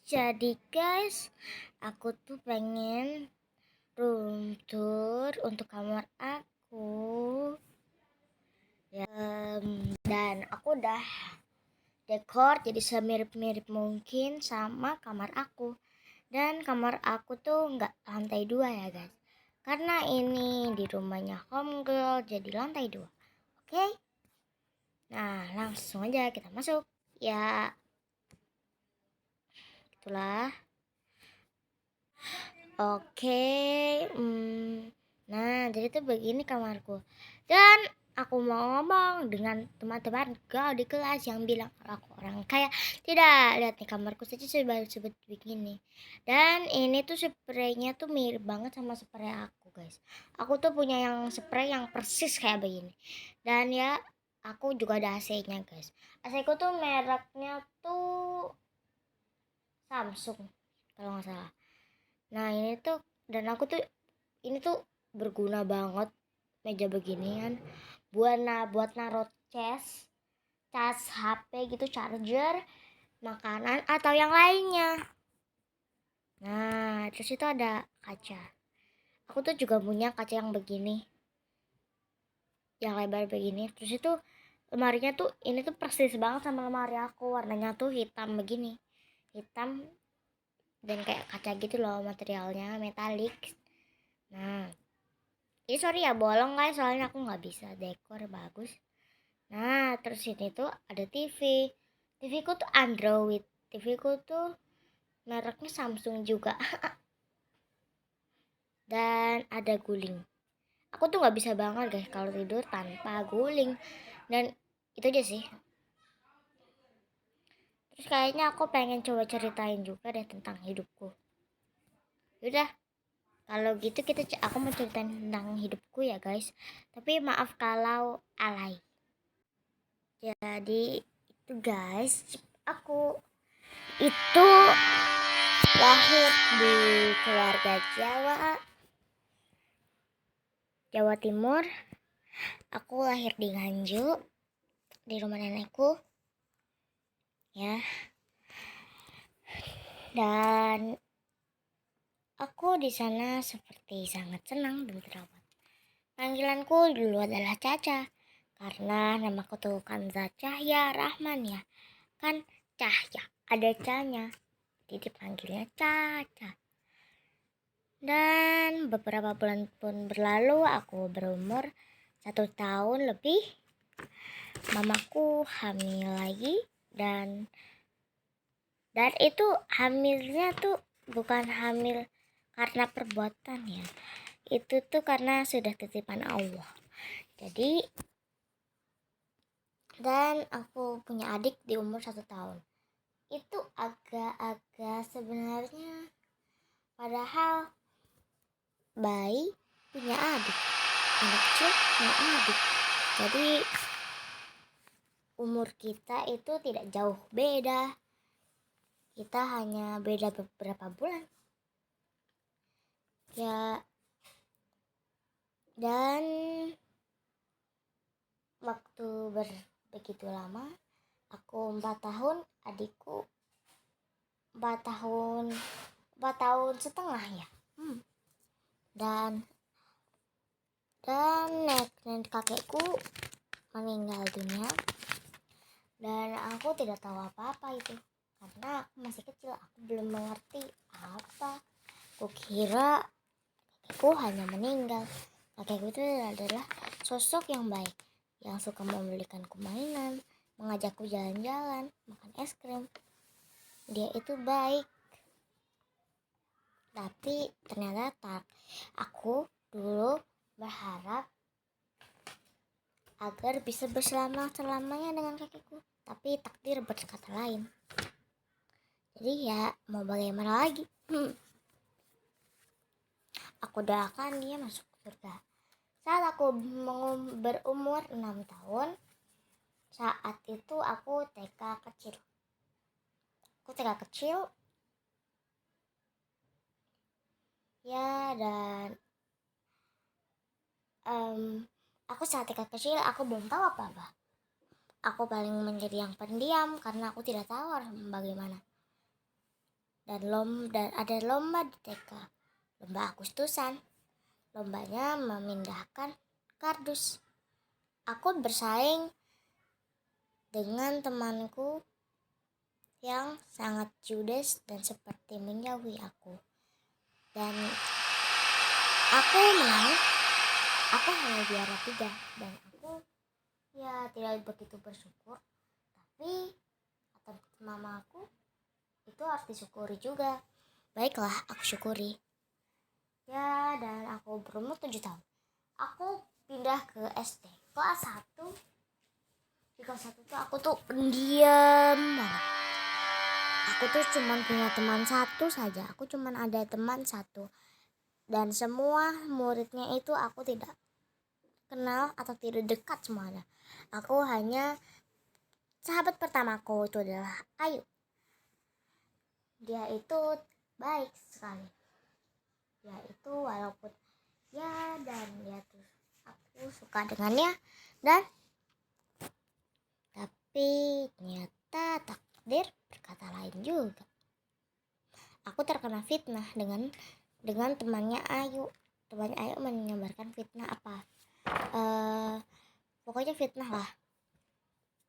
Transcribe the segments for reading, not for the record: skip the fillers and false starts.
Jadi guys, aku tuh pengen room tour untuk kamar aku. Dan aku udah dekor jadi semirip-mirip mungkin sama kamar aku. Dan kamar aku tuh nggak lantai 2 ya guys. Karena ini di rumahnya homegirl jadi lantai 2. Oke? Nah, langsung aja kita masuk. Ya, itulah. Oke, nah jadi tuh begini kamarku. Dan aku mau ngomong dengan teman-teman kau di kelas yang bilang aku orang kaya. Tidak, lihat nih kamarku saja sudah sebut begini. Dan ini tuh spraynya tuh mirip banget sama spray aku guys. Aku tuh punya yang spray yang persis kayak begini. Dan ya aku juga ada AC-nya guys. AC ku tuh mereknya tuh Samsung kalau nggak salah. Nah ini tuh dan aku tuh ini tuh berguna banget meja beginian buat naruh cas HP gitu, charger, makanan atau yang lainnya. Nah terus itu ada kaca. Aku tuh juga punya kaca yang begini, yang lebar begini. Terus itu lemarinya tuh ini tuh persis banget sama lemari aku, warnanya tuh hitam begini, hitam dan kayak kaca gitu loh, materialnya metalik. Nah sorry ya bolong guys, soalnya aku nggak bisa dekor bagus. Nah terus ini tuh ada TV ku tuh Android, TV ku tuh mereknya Samsung juga. Dan ada guling. Aku tuh nggak bisa banget guys kalau tidur tanpa guling. Dan itu aja sih. Terus kayaknya aku pengen coba ceritain juga deh tentang hidupku. Yaudah, kalau gitu aku mau ceritain tentang hidupku ya guys. Tapi maaf kalau alay. Jadi itu guys, aku itu lahir di keluarga Jawa Timur. Aku lahir di Nganjuk, di rumah nenekku ya. Dan aku di sana seperti sangat senang dan terawat. Panggilanku dulu adalah Caca karena namaku tuh Kanza Cahya Rahman ya. Kan Cahya ada Canya, jadi dipanggilnya Caca. Dan beberapa bulan pun berlalu, aku berumur 1 tahun lebih. Mamaku hamil lagi dan itu hamilnya tuh bukan hamil karena perbuatan ya. Itu tuh karena sudah titipan Allah. Jadi dan aku punya adik di umur 1 tahun. Itu agak-agak sebenarnya, padahal bayi punya adik, anak kecil punya adik. Jadi umur kita itu tidak jauh beda. Kita hanya beda beberapa bulan. Ya, dan waktu begitu lama, aku 4 tahun, adikku 4 tahun setengah ya. Dan nenek kakekku meninggal dunia. Dan aku tidak tahu apa-apa itu karena aku masih kecil, aku belum mengerti apa. Aku kira kakekku hanya meninggal. Kakekku itu adalah sosok yang baik, yang suka membelikanku mainan, mengajakku jalan-jalan, makan es krim. Dia itu baik. Tapi ternyata aku dulu berharap agar bisa bersama-selamanya dengan kakekku. Tapi takdir berkata lain. Jadi ya mau bagaimana lagi. Aku doakan dia masuk surga. Saat aku berumur 6 tahun, saat itu aku TK kecil. Ya, dan aku saat TK kecil aku belum tahu apa-apa. Aku paling menjadi yang pendiam karena aku tidak tahu harus bagaimana. dan ada lomba di TK, lomba Agustusan. Lombanya memindahkan kardus. Aku bersaing dengan temanku yang sangat judes dan seperti menjauhi aku. Dan aku menang. Aku hanya juara 3 dan aku ya tidak begitu bersyukur. Tapi kata mama aku, itu harus disyukuri juga. Baiklah, aku syukuri. Ya, dan aku berumur 7 tahun. Aku pindah ke SD kelas 1. Di kelas 1 tuh aku tuh pendiam banget. Aku tuh cuman punya teman satu saja. Aku cuman ada teman satu. Dan semua muridnya itu aku tidak kenal atau tidak dekat semuanya. Aku hanya sahabat pertamaku itu adalah Ayu. Dia itu baik sekali. Dia itu walaupun ya, dan dia tuh aku suka dengannya, dan tapi ternyata takdir berkata lain juga. Aku terkena fitnah dengan temannya Ayu. Temannya Ayu menyebarkan fitnah apa? Pokoknya fitnah lah.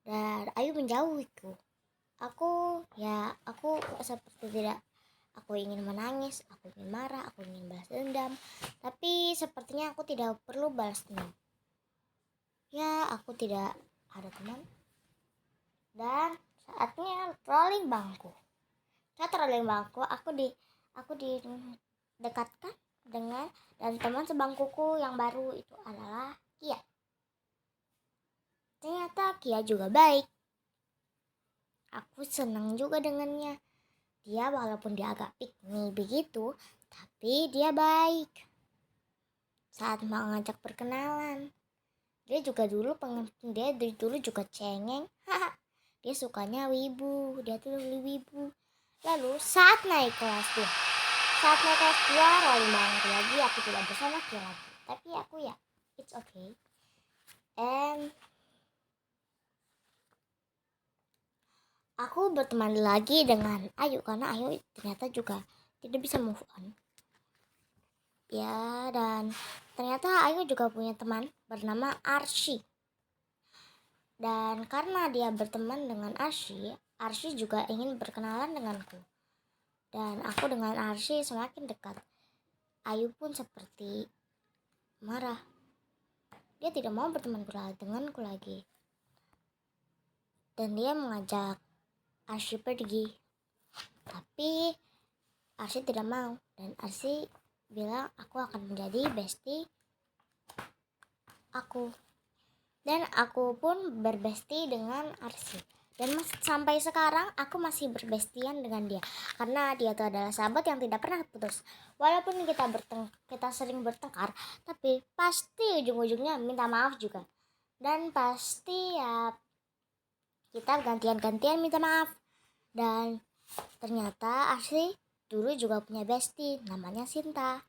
Dan Ayu menjauhiku. Aku seperti tidak. Aku ingin menangis, aku ingin marah, aku ingin balas dendam. Tapi sepertinya aku tidak perlu balas dendam. Ya, aku tidak ada teman. Dan saatnya rolling bangku. Saat rolling bangku, aku didekatkan dengan dan teman sebangkuku yang baru itu adalah Kia. Ternyata Kia juga baik. Aku senang juga dengannya. Dia walaupun dia agak pick me begitu, tapi dia baik. Saat mengajak perkenalan, dia dulu juga cengeng. Dia sukanya wibu, dia tuh wibu. Lalu saat naik kelas 2, rolling bangku lagi, aku tidak bersama Kia lagi. Tapi aku ya, it's okay. And aku berteman lagi dengan Ayu karena Ayu ternyata juga tidak bisa move on. Ya, dan ternyata Ayu juga punya teman bernama Arsy. Dan karena dia berteman dengan Arsy juga ingin berkenalan denganku. Dan aku dengan Arsy semakin dekat. Ayu pun seperti marah. Dia tidak mau berteman denganku lagi. Dan dia mengajak Arsy pergi. Tapi Arsy tidak mau. Dan Arsy bilang aku akan menjadi bestie aku. Dan aku pun berbestie dengan Arsy. Dan sampai sekarang aku masih berbestian dengan dia. Karena dia itu adalah sahabat yang tidak pernah putus. Walaupun kita sering bertengkar, tapi pasti ujung-ujungnya minta maaf juga. Dan pasti ya kita gantian-gantian minta maaf. Dan ternyata Arsy dulu juga punya bestie namanya Sinta.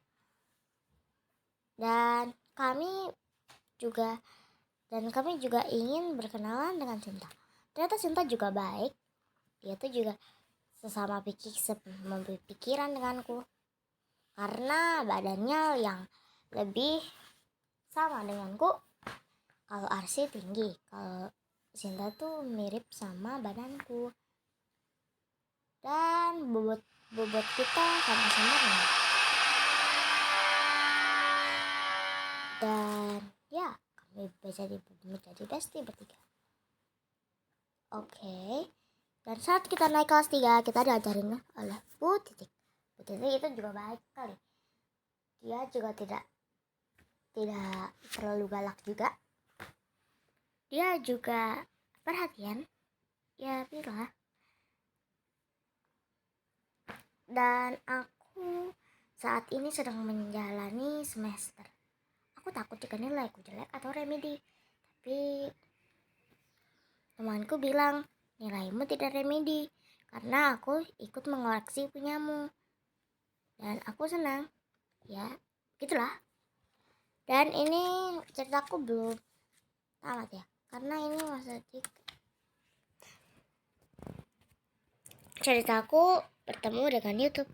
Dan kami juga ingin berkenalan dengan Sinta. Ternyata Sinta juga baik. Dia tuh juga sesama pikiran denganku. Karena badannya yang lebih sama denganku. Kalau Arsy tinggi, kalau Sinta tuh mirip sama badanku. Dan bobot kita sama-sama rendah. Dan ya, kami menjadi bestie bertiga. Oke. Dan saat kita naik kelas 3, kita diajarin oleh Bu Titik. Bu Titik itu juga baik sekali. Dia juga tidak terlalu galak juga. Dia juga perhatian. Ya, bila. Dan aku saat ini sedang menjalani semester. Aku takut jika nilaiku jelek atau remedi. Tapi temanku bilang, nilaimu tidak remedi karena aku ikut mengoreksi punyamu. Dan aku senang. Ya, gitulah. Dan ini ceritaku belum tamat ya. Karena ini masih ceritaku bertemu dengan YouTube.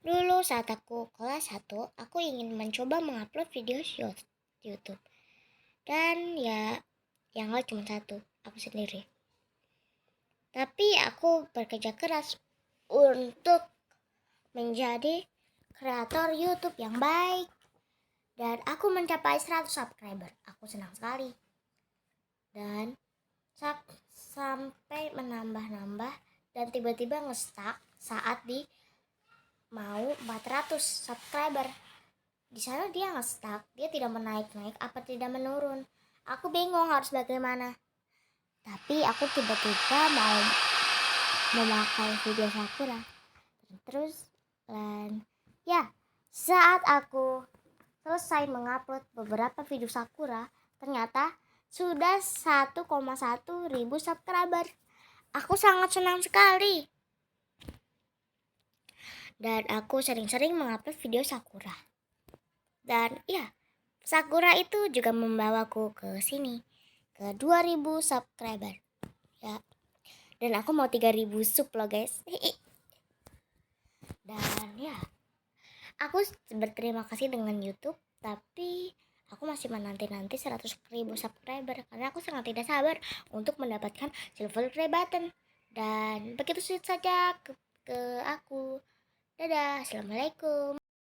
Dulu saat aku kelas 1, aku ingin mencoba mengupload video YouTube. Dan ya, yang nggak cuma satu, aku sendiri. Tapi aku bekerja keras untuk menjadi kreator YouTube yang baik. Dan aku mencapai 100 subscriber. Aku senang sekali. Dan sampai menambah-nambah dan tiba-tiba nge-stuck saat di mau 400 subscriber. Di sana dia nge-stuck, dia tidak menaik-naik apa tidak menurun. Aku bingung harus bagaimana. Tapi aku tiba-tiba mau memakai video Sakura. Terus dan ya, saat aku selesai mengupload beberapa video Sakura, ternyata sudah 1,1 ribu subscriber. Aku sangat senang sekali. Dan aku sering-sering mengupload video Sakura. Dan ya, Sakura itu juga membawaku ke sini, ke 2000 subscriber. Ya. Dan aku mau 3000 sub loh guys. Dan ya, aku berterima kasih dengan YouTube, tapi aku masih menanti-nanti 100.000 subscriber karena aku sangat tidak sabar untuk mendapatkan silver play button. Dan begitu saja ke aku. Dadah, assalamualaikum.